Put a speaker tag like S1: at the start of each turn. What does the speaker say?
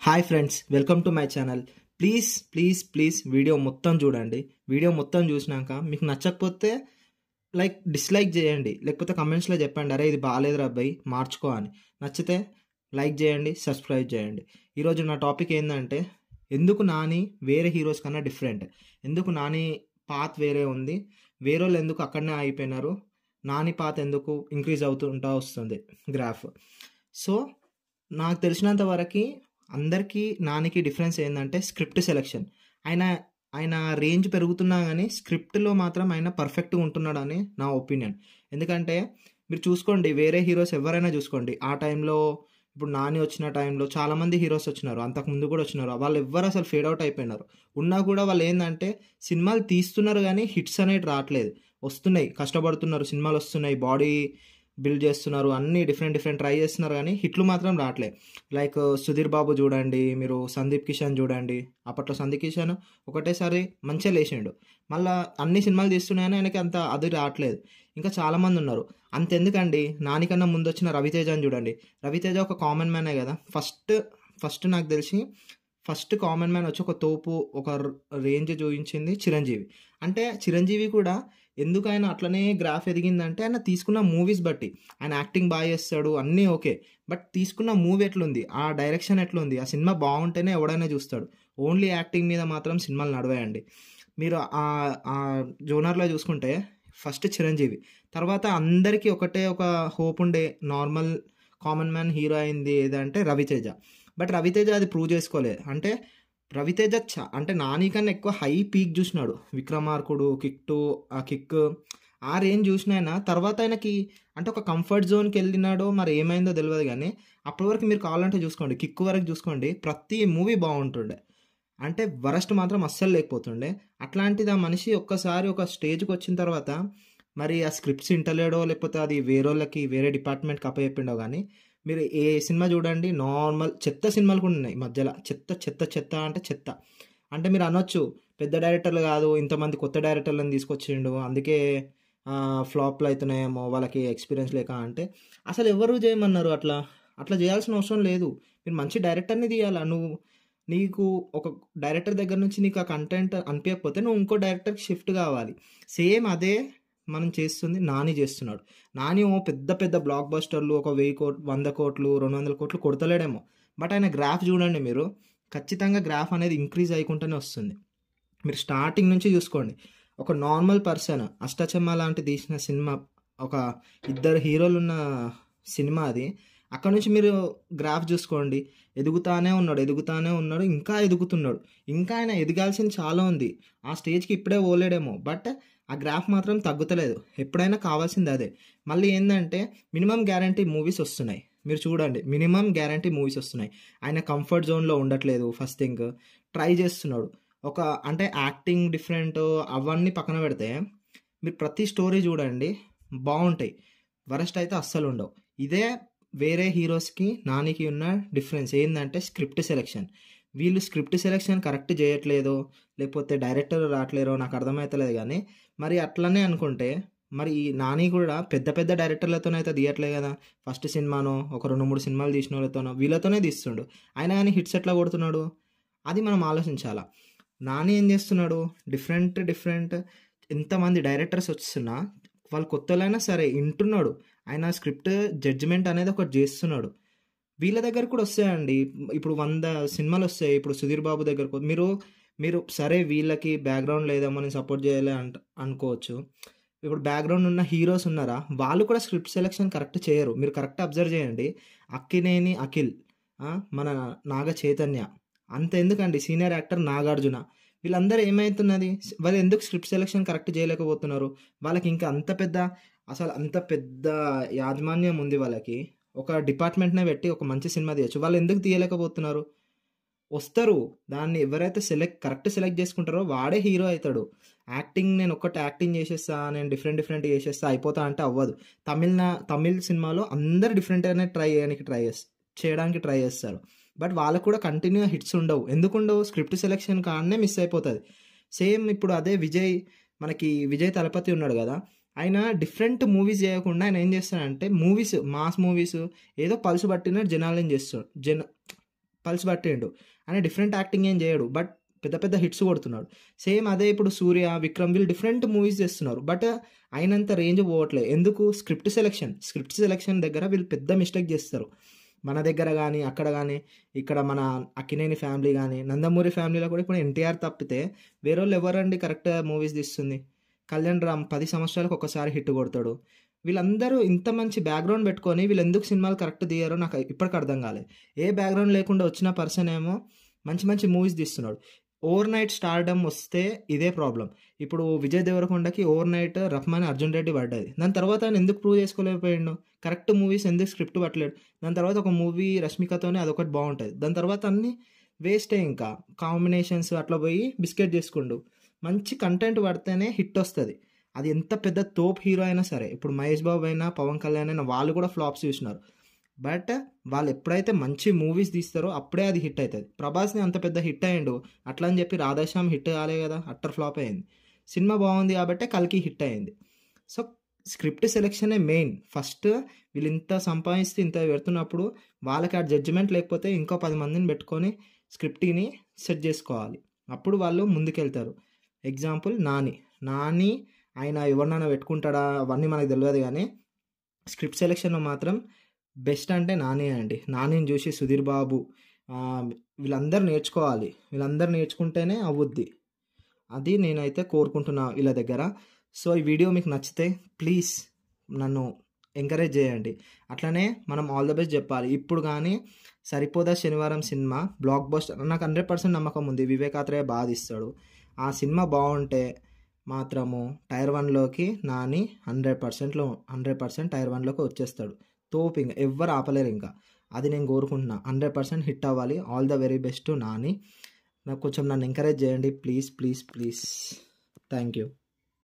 S1: Hi friends, welcome to my channel. Please please please video మొత్తం చూడండి. Video మొత్తం చూసినాక మీకు నచ్చకపోతే డిస్లైక్ చేయండి, లేకపోతే కమెంట్స్లో చెప్పండి, అరే ఇది బాగాలేదురా అబ్బాయి మార్చుకో అని. నచ్చితే లైక్ చేయండి, సబ్స్క్రైబ్ చేయండి. ఈరోజు నా టాపిక్ ఏంటంటే, ఎందుకు నాని వేరే హీరోస్ కన్నా డిఫరెంట్, ఎందుకు నాని పాత్ వేరే ఉంది, వేరే వాళ్ళు ఎందుకు అక్కడనే అయిపోయినారు, నాని పాత్ ఎందుకు ఇంక్రీజ్ అవుతుంటా వస్తుంది గ్రాఫ్. సో నాకు తెలిసినంత వరకు అందరికీ నానికి డిఫరెన్స్ ఏంటంటే స్క్రిప్ట్ సెలెక్షన్. ఆయన ఆయన రేంజ్ పెరుగుతున్నా కానీ స్క్రిప్ట్లో మాత్రం ఆయన పర్ఫెక్ట్గా ఉంటున్నాడని నా ఒపీనియన్. ఎందుకంటే మీరు చూసుకోండి, వేరే హీరోస్ ఎవరైనా చూసుకోండి, ఆ టైంలో ఇప్పుడు నాని వచ్చిన టైంలో చాలామంది హీరోస్ వచ్చినారు, అంతకుముందు కూడా వచ్చినారు, వాళ్ళు ఎవ్వరు అసలు ఫేడ్ అవుట్ అయిపోయినారు. ఉన్నా కూడా వాళ్ళు ఏంటంటే సినిమాలు తీస్తున్నారు కానీ హిట్స్ అనేవి రావట్లేదు. వస్తున్నాయి, కష్టపడుతున్నారు, సినిమాలు వస్తున్నాయి, బాడీ బిల్డ్ చేస్తున్నారు, అన్ని డిఫరెంట్ ట్రై చేస్తున్నారు కానీ హిట్లు మాత్రం రావట్లేదు. లైక్ సుధీర్ బాబు చూడండి, మీరు సందీప్ కిషన్ చూడండి. అప్పట్లో సందీప్ కిషన్ ఒకటేసారి మంచిగా లేచిండు, మళ్ళీ అన్ని సినిమాలు తీస్తున్నాయని ఆయనకి అంత అది రావట్లేదు. ఇంకా చాలామంది ఉన్నారు. అంతెందుకండి, నానికన్నా ముందు వచ్చిన రవితేజ అని చూడండి. రవితేజ ఒక కామన్ మ్యానే కదా. ఫస్ట్ నాకు తెలిసి ఫస్ట్ కామన్ మ్యాన్ వచ్చి ఒక తోపు, ఒక రేంజ్ చూపించింది చిరంజీవి. అంటే చిరంజీవి కూడా ఎందుకు ఆయన అట్లనే గ్రాఫ్ ఎదిగిందంటే ఆయన తీసుకున్న మూవీస్ బట్టి. ఆయన యాక్టింగ్ బాగా చేస్తాడు, అన్నీ ఓకే, బట్ తీసుకున్న మూవీ ఎట్లుంది, ఆ డైరెక్షన్ ఎట్లుంది, ఆ సినిమా బాగుంటేనే ఎవడైనా చూస్తాడు. ఓన్లీ యాక్టింగ్ మీద మాత్రం సినిమాలు నడవేయండి. మీరు ఆ జోనర్లో చూసుకుంటే ఫస్ట్ చిరంజీవి, తర్వాత అందరికీ ఒకటే ఒక హోప్ ఉండే నార్మల్ కామన్ మ్యాన్ హీరో అయింది ఏదంటే రవితేజ. బట్ రవితేజ అది ప్రూవ్ చేసుకోలేదు. అంటే రవితేజ అంటే నాని కన్నా ఎక్కువ హై పీక్ చూసినాడు. విక్రమార్కుడు, కిక్ ఆ రేంజ్ చూసిన ఆయన తర్వాత ఆయనకి అంటే ఒక కంఫర్ట్ జోన్కి వెళ్ళినాడో మరి ఏమైందో తెలియదు. కానీ అప్పటి వరకు మీరు కావాలంటే చూసుకోండి, కిక్ వరకు చూసుకోండి, ప్రతి మూవీ బాగుంటుండే, అంటే వరస్ట్ మాత్రం అస్సలు లేకపోతుండే. అట్లాంటిది ఆ మనిషి ఒక్కసారి ఒక స్టేజ్కి వచ్చిన తర్వాత మరి ఆ స్క్రిప్ట్స్ ఇంటలేడో లేకపోతే అది వేరేళ్ళకి వేరే డిపార్ట్మెంట్కి అప్పచెప్పిండో కానీ మీరు ఏ సినిమా చూడండి, నార్మల్ చెత్త సినిమాలు కూడా ఉన్నాయి మధ్యలో. చెత్త అంటే మీరు అనొచ్చు, పెద్ద డైరెక్టర్లు కాదు, ఇంతమంది కొత్త డైరెక్టర్లను తీసుకొచ్చిండు అందుకే ఫ్లాప్లు అవుతున్నాయేమో, వాళ్ళకి ఎక్స్పీరియన్స్ లేక. అంటే అసలు ఎవరు చేయమన్నారు? అట్లా చేయాల్సిన అవసరం లేదు. మీరు మంచి డైరెక్టర్ని తీయాలా. నీకు ఒక డైరెక్టర్ దగ్గర నుంచి నీకు ఆ కంటెంట్ అనిపించకపోతే నువ్వు ఇంకో డైరెక్టర్కి షిఫ్ట్ కావాలి. సేమ్ అదే మనం చేస్తుంది, నాని చేస్తున్నాడు. నాని ఓ పెద్ద బ్లాక్ బస్టర్లు ఒక 1000 కోట్లు, 100 కోట్లు, 200 కోట్లు కొడతలేడేమో, బట్ ఆయన గ్రాఫ్ చూడండి మీరు, ఖచ్చితంగా గ్రాఫ్ అనేది ఇంక్రీజ్ అయ్యకుండానే వస్తుంది. మీరు స్టార్టింగ్ నుంచి చూసుకోండి, ఒక నార్మల్ పర్సన్ అష్టచమ్మ లాంటి తీసిన సినిమా, ఒక 2 హీరోలు ఉన్న సినిమా అది. అక్కడ నుంచి మీరు గ్రాఫ్ చూసుకోండి, ఎదుగుతానే ఉన్నాడు, ఇంకా ఎదుగుతున్నాడు. ఇంకా ఆయన ఎదగాల్సింది చాలా ఉంది. ఆ స్టేజ్కి ఇప్పుడే పోలేడేమో, బట్ ఆ గ్రాఫ్ మాత్రం తగ్గుతలేదు. ఎప్పుడైనా కావాల్సింది అదే. మళ్ళీ ఏంటంటే మినిమం గ్యారంటీ మూవీస్ వస్తున్నాయి. మీరు చూడండి, మినిమం గ్యారంటీ మూవీస్ వస్తున్నాయి. ఆయన కంఫర్ట్ జోన్లో ఉండట్లేదు. ఫస్ట్ థింగ్ ట్రై చేస్తున్నాడు. అంటే యాక్టింగ్ డిఫరెంట్ అవన్నీ పక్కన పెడితే మీరు ప్రతి స్టోరీ చూడండి, బాగుంటాయి. వరస్ట్ అయితే అస్సలు ఉండవు. ఇదే వేరే హీరోస్కి నానికి ఉన్న డిఫరెన్స్ ఏంటంటే స్క్రిప్ట్ సెలెక్షన్. వీళ్ళు స్క్రిప్ట్ సెలెక్షన్ కరెక్ట్ చేయట్లేదో లేకపోతే డైరెక్టర్ రావట్లేరో నాకు అర్థమవుతలేదు. కానీ మరి అట్లనే అనుకుంటే మరి ఈ నాని కూడా పెద్ద డైరెక్టర్లతోనైతే తీయట్లేదు కదా. ఫస్ట్ సినిమానో ఒక 2-3 సినిమాలు తీసిన వాళ్ళతోనో వీళ్ళతోనే తీస్తుండు. అయినా కానీ హిట్స్ ఎట్లా కొడుతున్నాడు, అది మనం ఆలోచించాలా. నాని ఏం చేస్తున్నాడు, డిఫరెంట్ ఎంతమంది డైరెక్టర్స్ వస్తున్నా వాళ్ళు కొత్తలైనా సరే వింటున్నాడు. ఆయన స్క్రిప్ట్ జడ్జిమెంట్ అనేది ఒకటి చేస్తున్నాడు. వీళ్ళ దగ్గర కూడా వస్తాయండి, ఇప్పుడు 100 సినిమాలు వస్తాయి. ఇప్పుడు సుధీర్ బాబు దగ్గరకు మీరు సరే వీళ్ళకి బ్యాక్గ్రౌండ్ లేదేమో నేను సపోర్ట్ చేయాలి అనుకోవచ్చు. ఇప్పుడు బ్యాక్గ్రౌండ్ ఉన్న హీరోస్ ఉన్నారా, వాళ్ళు కూడా స్క్రిప్ట్ సెలెక్షన్ కరెక్ట్ చేయరు. మీరు కరెక్ట్ అబ్జర్వ్ చేయండి. అక్కినేని అఖిల్, మన నాగ చైతన్య, అంత ఎందుకండి సీనియర్ యాక్టర్ నాగార్జున, వీళ్ళందరూ ఏమవుతున్నది, వాళ్ళు ఎందుకు స్క్రిప్ట్ సెలెక్షన్ కరెక్ట్ చేయలేకపోతున్నారు? వాళ్ళకి ఇంకా అంత పెద్ద యాజమాన్యం ఉంది. వాళ్ళకి ఒక డిపార్ట్మెంట్నే పెట్టి ఒక మంచి సినిమా తీయచ్చు. వాళ్ళు ఎందుకు తీయలేకపోతున్నారు? వస్తారు, దాన్ని ఎవరైతే కరెక్ట్ సెలెక్ట్ చేసుకుంటారో వాడే హీరో అవుతాడు. నేను ఒక్కటి యాక్టింగ్ చేసేస్తా, నేను డిఫరెంట్ చేసేస్తా అయిపోతా అంటే అవ్వదు. తమిళ్ సినిమాలో అందరు డిఫరెంట్ అనే చేయడానికి ట్రై చేస్తారు, బట్ వాళ్ళకు కూడా కంటిన్యూ హిట్స్ ఉండవు. ఎందుకు ఉండవు? స్క్రిప్ట్ సెలెక్షన్ కాడనే మిస్ అయిపోతుంది. సేమ్ ఇప్పుడు అదే విజయ్ తలపతి ఉన్నాడు కదా, ఆయన డిఫరెంట్ మూవీస్ చేయకుండా ఆయన ఏం చేస్తాడంటే మాస్ మూవీస్ ఏదో పల్సు పట్టినట్టు జనాలను చేస్తాడు. పల్స్ పట్టిండు. ఆయన డిఫరెంట్ యాక్టింగ్ ఏం చేయడు, బట్ పెద్ద పెద్ద హిట్స్ కొడుతున్నాడు. సేమ్ అదే ఇప్పుడు సూర్య, విక్రమ్ వీళ్ళు డిఫరెంట్ మూవీస్ చేస్తున్నారు, బట్ అయినంత రేంజ్ పోవట్లేదు. ఎందుకు? స్క్రిప్ట్ సెలెక్షన్ దగ్గర వీళ్ళు పెద్ద మిస్టేక్ చేస్తారు. మన దగ్గర కానీ అక్కడ కానీ, ఇక్కడ మన అక్కినేని ఫ్యామిలీ కానీ, నందమూరి ఫ్యామిలీలో కూడా ఇప్పుడు ఎన్టీఆర్ తప్పితే వేరే వాళ్ళు ఎవరండి కరెక్ట్ మూవీస్ తీస్తుంది? కళ్యాణ్ రామ్ 10 సంవత్సరాలకు ఒకసారి హిట్ కొడతాడు. వీళ్ళందరూ ఇంత మంచి బ్యాక్గ్రౌండ్ పెట్టుకొని వీళ్ళు ఎందుకు సినిమాలు కరెక్ట్ తీయారో నాకు ఇప్పటికి అర్థం కాలేదు. ఏ బ్యాక్గ్రౌండ్ లేకుండా వచ్చిన పర్సన్ ఏమో మంచి మంచి మూవీస్ తీస్తున్నాడు. ఓవర్ నైట్ స్టార్డమ్ వస్తే ఇదే ప్రాబ్లం. ఇప్పుడు విజయ్ దేవరకొండకి ఓవర్ నైట్ రహ్మాన్ అర్జున్ రెడ్డి పడ్డది. దాని తర్వాత ఆయన ఎందుకు ప్రూవ్ చేసుకోలేకపోయిండు? కరెక్ట్ మూవీస్ ఎందుకు స్క్రిప్ట్ పట్టలేడు? దాని తర్వాత ఒక మూవీ రష్మికతోనే అదొకటి బాగుంటుంది, దాని తర్వాత అన్నీ వేస్టే. ఇంకా కాంబినేషన్స్ అట్లా పోయి బిస్కెట్ చేసుకుండు. మంచి కంటెంట్ పడితేనే హిట్ వస్తుంది. అది ఎంత పెద్ద తోప్ హీరో అయినా సరే, ఇప్పుడు మహేష్ బాబు అయినా పవన్ కళ్యాణ్ అయినా వాళ్ళు కూడా ఫ్లాప్స్ చూసినారు. బట్ వాళ్ళు ఎప్పుడైతే మంచి మూవీస్ తీస్తారో అప్పుడే అది హిట్ అవుతుంది. ప్రభాస్ని అంత పెద్ద హిట్ అయ్యిండు, అట్లా అని చెప్పి రాధేశ్యామ్ హిట్ కాలే కదా, అట్టర్ ఫ్లాప్ అయింది. సినిమా బాగుంది కాబట్టి కల్కి హిట్ అయింది. సో స్క్రిప్ట్ సెలెక్షనే మెయిన్. ఫస్ట్ వీళ్ళు ఇంత సంపాదిస్తే ఇంత పెడుతున్నప్పుడు వాళ్ళకి ఆ జడ్జిమెంట్ లేకపోతే ఇంకో 10 మందిని పెట్టుకొని స్క్రిప్ట్ని సెట్ చేసుకోవాలి. అప్పుడు వాళ్ళు ముందుకెళ్తారు. ఎగ్జాంపుల్ నాని ఆయన ఎవరినైనా పెట్టుకుంటాడా అవన్నీ మనకు తెలియదు, కానీ స్క్రిప్ట్ సెలెక్షన్లో మాత్రం బెస్ట్ అంటే నాని అండి. నానిని చూసి సుధీర్ బాబు వీళ్ళందరూ నేర్చుకోవాలి. వీళ్ళందరూ నేర్చుకుంటేనే అవుద్ది. అది నేనైతే కోరుకుంటున్నా వీళ్ళ దగ్గర. సో ఈ వీడియో మీకు నచ్చితే ప్లీజ్ నన్ను ఎంకరేజ్ చేయండి. అట్లనే మనం ఆల్ ద బెస్ట్ చెప్పాలి. ఇప్పుడు కానీ సరిపోదా శనివారం సినిమా బ్లాక్ బస్టర్, నాకు 100% నమ్మకం ఉంది వివేకాత్రేయ బాగా తీస్తాడు. ఆ సినిమా బాగుంటే మాత్రము టైర్ 1లోకి నాని 100% టైర్ 1లోకి వచ్చేస్తాడు. తోపింగ్ ఎవ్వరు ఆపలేరు. ఇంకా అది నేను కోరుకుంటున్నా. 100% హిట్ అవ్వాలి. All the very best Nani. నాకు కొంచెం నన్ను ఎంకరేజ్ చేయండి ప్లీజ్. Thank you.